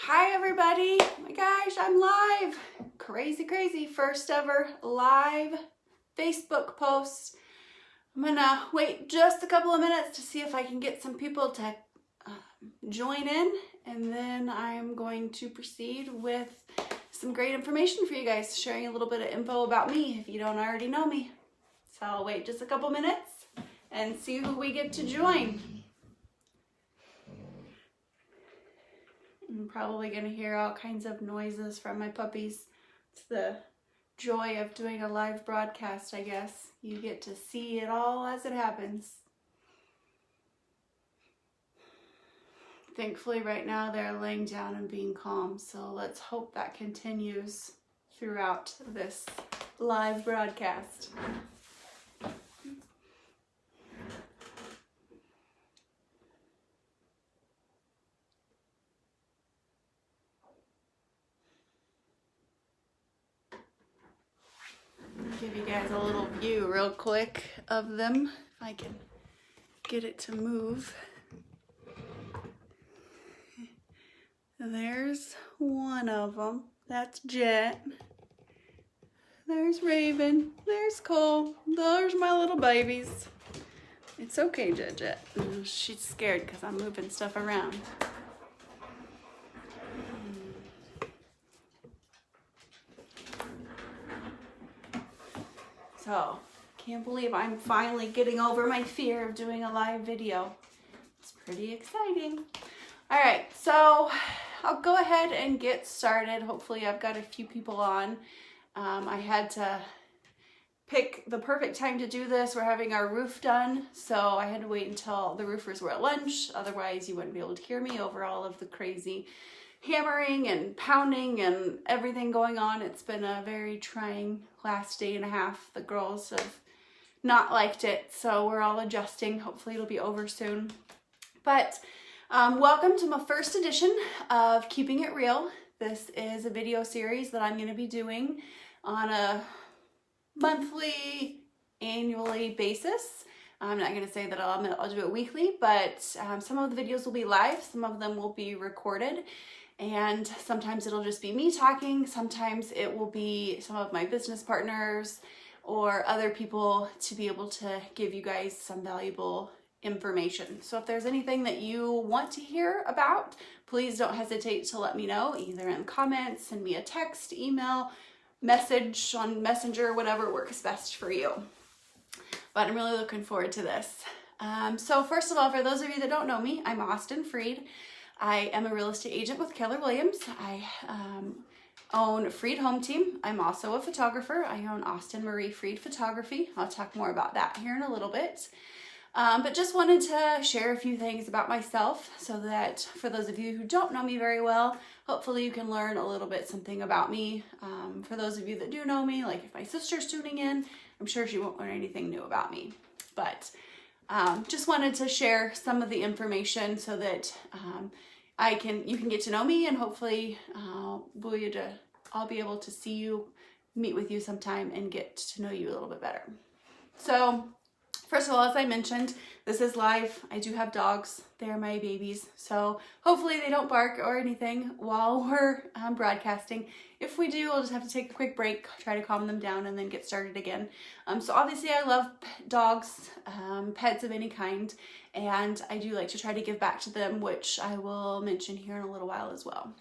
Hi everybody, oh my gosh, I'm live. Crazy, first ever live Facebook post. I'm gonna wait just a couple of minutes to see if I can get some people to join in, and then I'm going to proceed with some great information for you guys, sharing a little bit of info about me if you don't already know me. So I'll wait just a couple minutes and see who we get to join. I'm probably going to hear all kinds of noises from my puppies. It's the joy of doing a live broadcast, I guess. You get to see it all as it happens. Thankfully, right now they're laying down and being calm, so let's hope that continues throughout this live broadcast. Give you guys a little view real quick of them, if I can get it to move. There's one of them. That's Jet. There's Raven. There's Cole. Those are my little babies. It's okay, Jet. She's scared because I'm moving stuff around. So, can't believe I'm finally getting over my fear of doing a live video. It's pretty exciting. All right, so I'll go ahead and get started. Hopefully I've got a few people on. I had to pick the perfect time to do this. We're having our roof done, so I had to wait until the roofers were at lunch. Otherwise you wouldn't be able to hear me over all of the crazy hammering and pounding and everything going on. It's been a very trying last day and a half. The girls have not liked it, so we're all adjusting. Hopefully it'll be over soon. But welcome to my first edition of Keeping It Real. This is a video series that I'm going to be doing on a monthly, annually basis. I'm not going to say that I'll do it weekly, but some of the videos will be live, some of them will be recorded. And sometimes it'll just be me talking, sometimes it will be some of my business partners or other people to be able to give you guys some valuable information. So if there's anything that you want to hear about, please don't hesitate to let me know, either in the comments, send me a text, email, message on Messenger, whatever works best for you. But I'm really looking forward to this. So first of all, for those of you that don't know me, I'm Austin Freed. I am a real estate agent with Keller Williams. I own Freed Home Team. I'm also a photographer. I own Austin Marie Freed Photography. I'll talk more about that here in a little bit. But just wanted to share a few things about myself so that for those of you who don't know me very well, hopefully you can learn a little bit something about me. For those of you that do know me, like if my sister's tuning in, I'm sure she won't learn anything new about me. But just wanted to share some of the information so that you can get to know me, and hopefully I'll be able to see you, meet with you sometime, and get to know you a little bit better. So first of all, as I mentioned, this is live. I do have dogs. They're my babies. So hopefully they don't bark or anything while we're broadcasting. If we do, we'll just have to take a quick break, try to calm them down, and then get started again. So obviously I love dogs, pets of any kind, and I do like to try to give back to them, which I will mention here in a little while as well.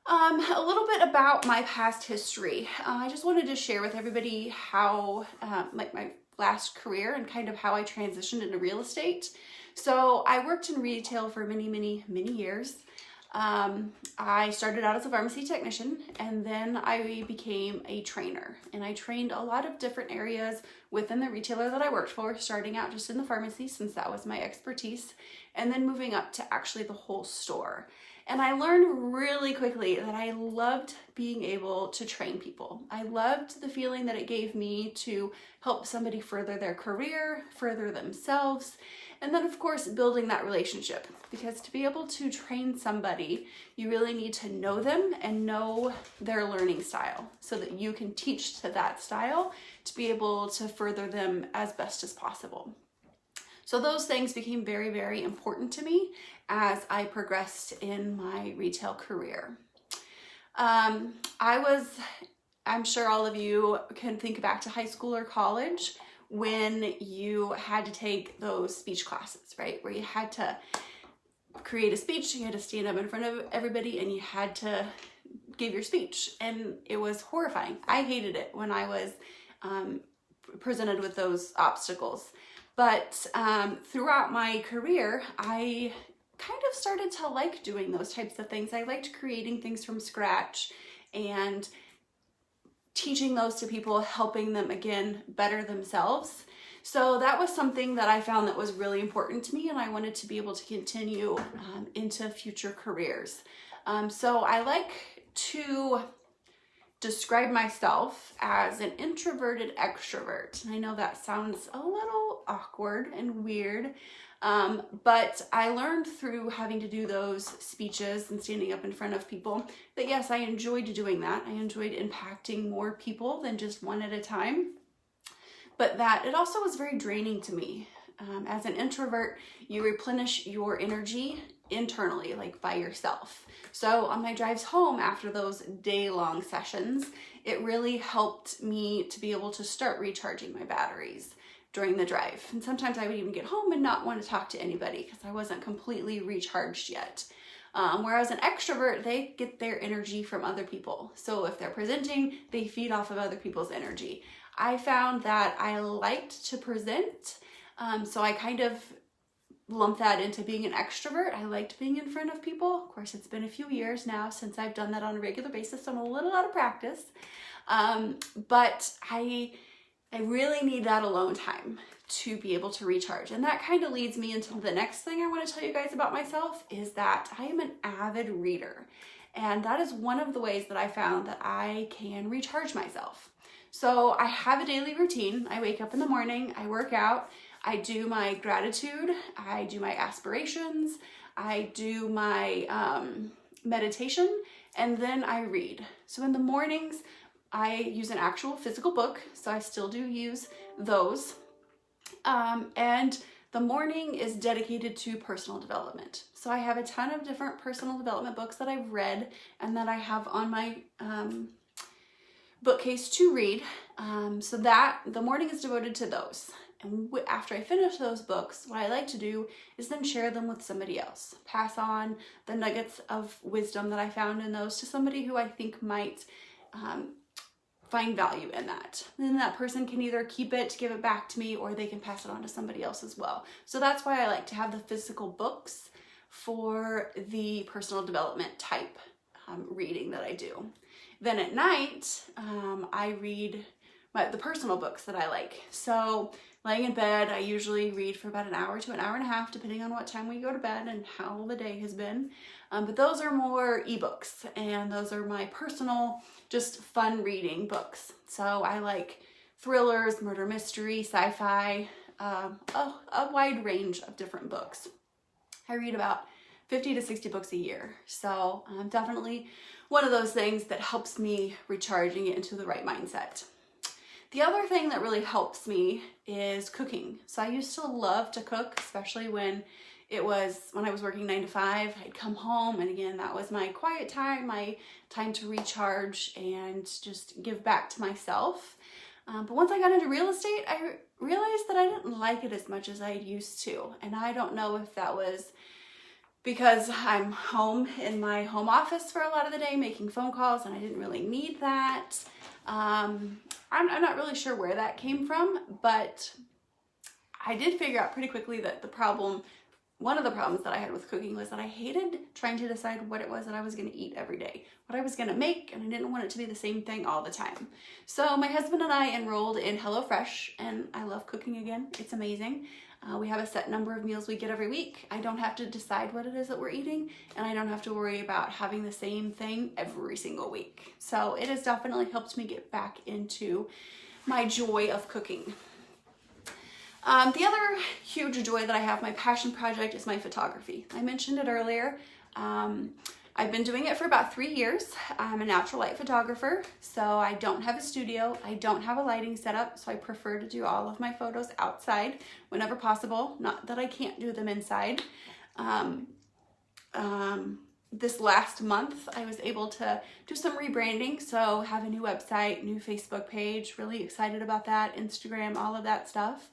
A little bit about my past history. I just wanted to share with everybody how my last career and kind of how I transitioned into real estate. So I worked in retail for many years. I started out as a pharmacy technician, and then I became a trainer, and I trained a lot of different areas within the retailer that I worked for, starting out just in the pharmacy since that was my expertise, and then moving up to actually the whole store. And I learned really quickly that I loved being able to train people. I loved the feeling that it gave me to help somebody further their career, further themselves, and then of course building that relationship. Because to be able to train somebody, you really need to know them and know their learning style so that you can teach to that style to be able to further them as best as possible. So those things became very important to me, as I progressed in my retail career. I'm sure all of you can think back to high school or college when you had to take those speech classes, right? Where you had to create a speech, you had to stand up in front of everybody and you had to give your speech. And it was horrifying. I hated it when I was presented with those obstacles. But throughout my career, I kind of started to like doing those types of things. I liked creating things from scratch and teaching those to people, helping them, again, better themselves. So that was something that I found that was really important to me, and I wanted to be able to continue into future careers. So I like to describe myself as an introverted extrovert. I know that sounds a little awkward and weird, but I learned through having to do those speeches and standing up in front of people that yes, I enjoyed doing that. I enjoyed impacting more people than just one at a time, but that it also was very draining to me. As an introvert, you replenish your energy internally, like by yourself. So on my drives home after those day-long sessions, it really helped me to be able to start recharging my batteries during the drive. And sometimes I would even get home and not want to talk to anybody because I wasn't completely recharged yet. Whereas an extrovert, they get their energy from other people. So if they're presenting, they feed off of other people's energy. I found that I liked to present, so I kind of lump that into being an extrovert. I liked being in front of people. Of course, it's been a few years now since I've done that on a regular basis, so I'm a little out of practice. But I really need that alone time to be able to recharge. And that kind of leads me into the next thing I want to tell you guys about myself is that I am an avid reader. And that is one of the ways that I found that I can recharge myself. So I have a daily routine. I wake up in the morning, I work out, I do my gratitude, I do my aspirations, I do my meditation, and then I read. So in the mornings, I use an actual physical book, so I still do use those. And the morning is dedicated to personal development. So I have a ton of different personal development books that I've read and that I have on my bookcase to read. So that the morning is devoted to those. And after I finish those books, what I like to do is then share them with somebody else. Pass on the nuggets of wisdom that I found in those to somebody who I think might find value in that. And then that person can either keep it, give it back to me, or they can pass it on to somebody else as well. So that's why I like to have the physical books for the personal development type reading that I do. Then at night, I read the personal books that I like. So laying in bed, I usually read for about an hour to an hour and a half, depending on what time we go to bed and how the day has been. But those are more ebooks, and those are my personal, just fun reading books. So I like thrillers, murder mystery, sci-fi, a wide range of different books. I read about 50 to 60 books a year. So definitely one of those things that helps me recharge and get into the right mindset. The other thing that really helps me is cooking. So I used to love to cook, especially when I was working 9 to 5. I'd come home, and again, that was my quiet time, my time to recharge and just give back to myself. But once I got into real estate, I realized that I didn't like it as much as I used to. And I don't know if that was because I'm home in my home office for a lot of the day making phone calls, and I didn't really need that. I'm not really sure where that came from, but I did figure out pretty quickly that one of the problems that I had with cooking was that I hated trying to decide what it was that I was going to eat every day, what I was going to make, and I didn't want it to be the same thing all the time. So my husband and I enrolled in HelloFresh, and I love cooking again. It's amazing. We have a set number of meals we get every week. I don't have to decide what it is that we're eating, and I don't have to worry about having the same thing every single week. So it has definitely helped me get back into my joy of cooking. The other huge joy that I have, my passion project, is my photography. I mentioned it earlier. I've been doing it for about 3 years. I'm a natural light photographer, so I don't have a studio. I don't have a lighting setup, so I prefer to do all of my photos outside whenever possible. Not that I can't do them inside. this last month, I was able to do some rebranding. So have a new website, new Facebook page, really excited about that, Instagram, all of that stuff.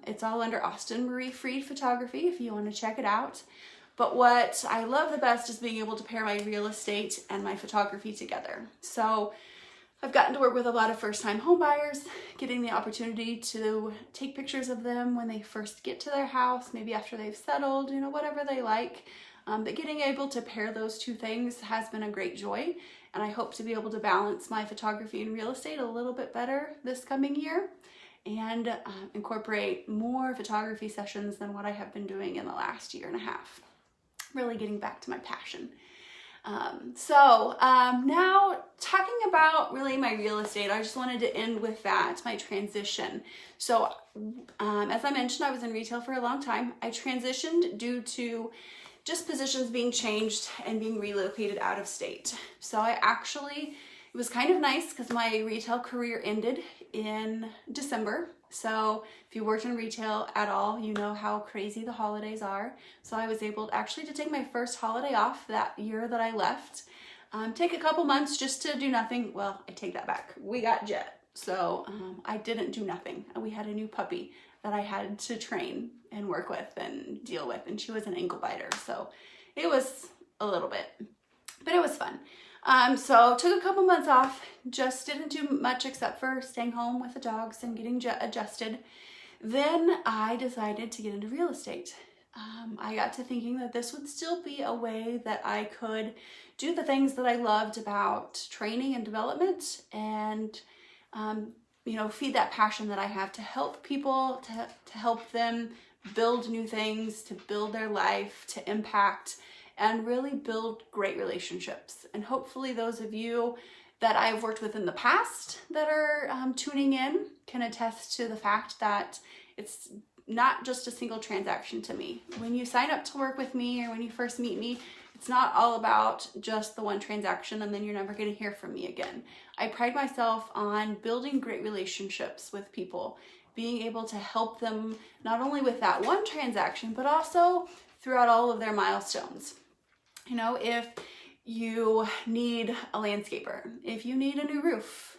It's all under Austin Marie Freed Photography if you want to check it out. But what I love the best is being able to pair my real estate and my photography together. So I've gotten to work with a lot of first-time home buyers, getting the opportunity to take pictures of them when they first get to their house, maybe after they've settled, you know, whatever they like. But getting able to pair those two things has been a great joy, and I hope to be able to balance my photography and real estate a little bit better this coming year and incorporate more photography sessions than what I have been doing in the last year and a half. Really getting back to my passion. Now talking about really my real estate, I just wanted to end with that, my transition. So as I mentioned, I was in retail for a long time. I transitioned due to just positions being changed and being relocated out of state. So it was kind of nice because my retail career ended in December. So if you worked in retail at all, you know how crazy the holidays are. So I was able to take my first holiday off that year that I left. Take a couple months just to do nothing. Well, I take that back. We got Jet. So I didn't do nothing. We had a new puppy that I had to train and work with and deal with. And she was an ankle biter. So it was a little bit, but it was fun. So took a couple months off, just didn't do much except for staying home with the dogs and getting adjusted. Then I decided to get into real estate. I got to thinking that this would still be a way that I could do the things that I loved about training and development and, you know, feed that passion that I have to help people, to help them build new things, to build their life, to impact, and really build great relationships. And hopefully those of you that I've worked with in the past that are tuning in can attest to the fact that it's not just a single transaction to me. When you sign up to work with me or when you first meet me, it's not all about just the one transaction and then you're never going to hear from me again. I pride myself on building great relationships with people, being able to help them not only with that one transaction, but also throughout all of their milestones. You know, if you need a landscaper, if you need a new roof,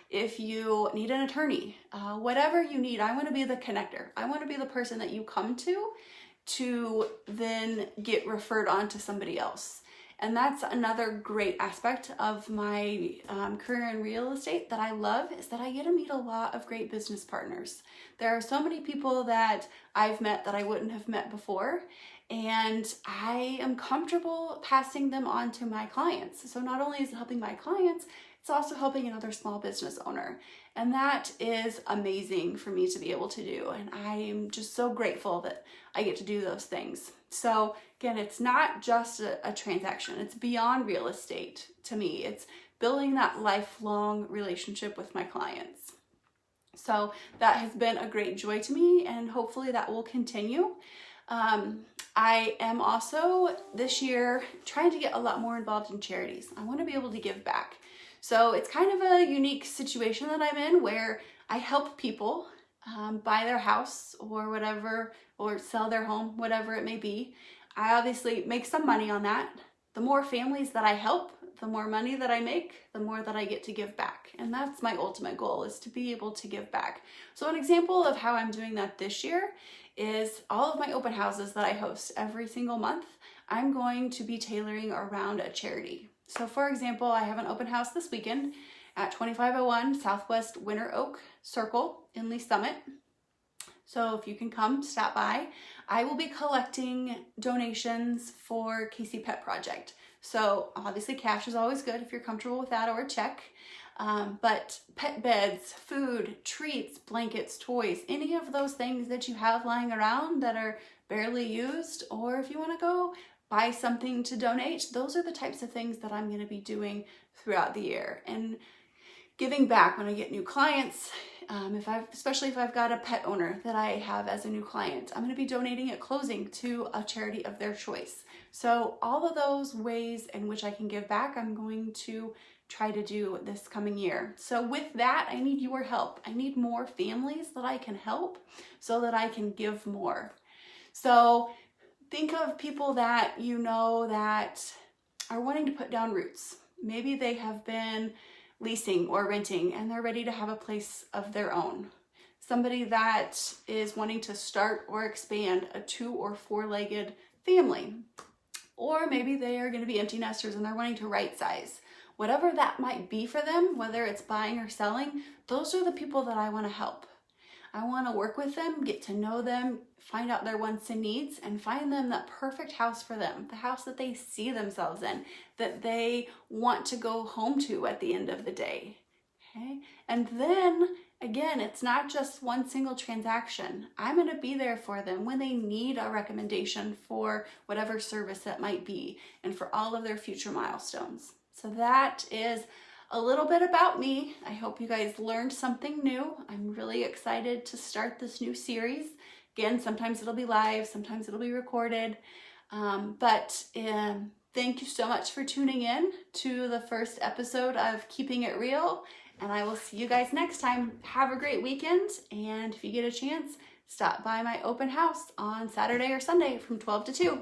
if you need an attorney, whatever you need, I want to be the connector. I want to be the person that you come to then get referred on to somebody else. And that's another great aspect of my career in real estate that I love, is that I get to meet a lot of great business partners. There are so many people that I've met that I wouldn't have met before, and I am comfortable passing them on to my clients. So not only is it helping my clients, it's also helping another small business owner. And that is amazing for me to be able to do. And I am just so grateful that I get to do those things. So again, it's not just a transaction. It's beyond real estate to me. It's building that lifelong relationship with my clients. So that has been a great joy to me, and hopefully that will continue. I am also this year trying to get a lot more involved in charities. I want to be able to give back. So it's kind of a unique situation that I'm in where I help people buy their house or whatever, or sell their home, whatever it may be. I obviously make some money on that. The more families that I help, the more money that I make, the more that I get to give back. And that's my ultimate goal, is to be able to give back. So an example of how I'm doing that this year is all of my open houses that I host every single month, I'm going to be tailoring around a charity. So for example, I have an open house this weekend at 2501 Southwest Winter Oak Circle in Lee Summit. So if you can come, stop by. I will be collecting donations for Casey Pet Project. So obviously cash is always good if you're comfortable with that, or a check. But pet beds, food, treats, blankets, toys, any of those things that you have lying around that are barely used, or if you want to go buy something to donate, those are the types of things that I'm going to be doing throughout the year. And giving back when I get new clients, especially if I've got a pet owner that I have as a new client, I'm going to be donating at closing to a charity of their choice. So all of those ways in which I can give back, I'm going to try to do this coming year. So with that, I need your help. I need more families that I can help so that I can give more. So think of people that you know that are wanting to put down roots. Maybe they have been leasing or renting and they're ready to have a place of their own. Somebody that is wanting to start or expand a 2 or 4-legged family. Or maybe they are going to be empty nesters and they're wanting to right size. Whatever that might be for them, whether it's buying or selling, those are the people that I want to help. I want to work with them, get to know them, find out their wants and needs, and find them that perfect house for them, the house that they see themselves in, that they want to go home to at the end of the day. Okay? And then, again, it's not just one single transaction. I'm going to be there for them when they need a recommendation for whatever service that might be and for all of their future milestones. So that is a little bit about me. I hope you guys learned something new. I'm really excited to start this new series. Again, sometimes it'll be live, sometimes it'll be recorded. Thank you so much for tuning in to the first episode of Keeping It Real, and I will see you guys next time. Have a great weekend, and if you get a chance, stop by my open house on Saturday or Sunday from 12 to 2.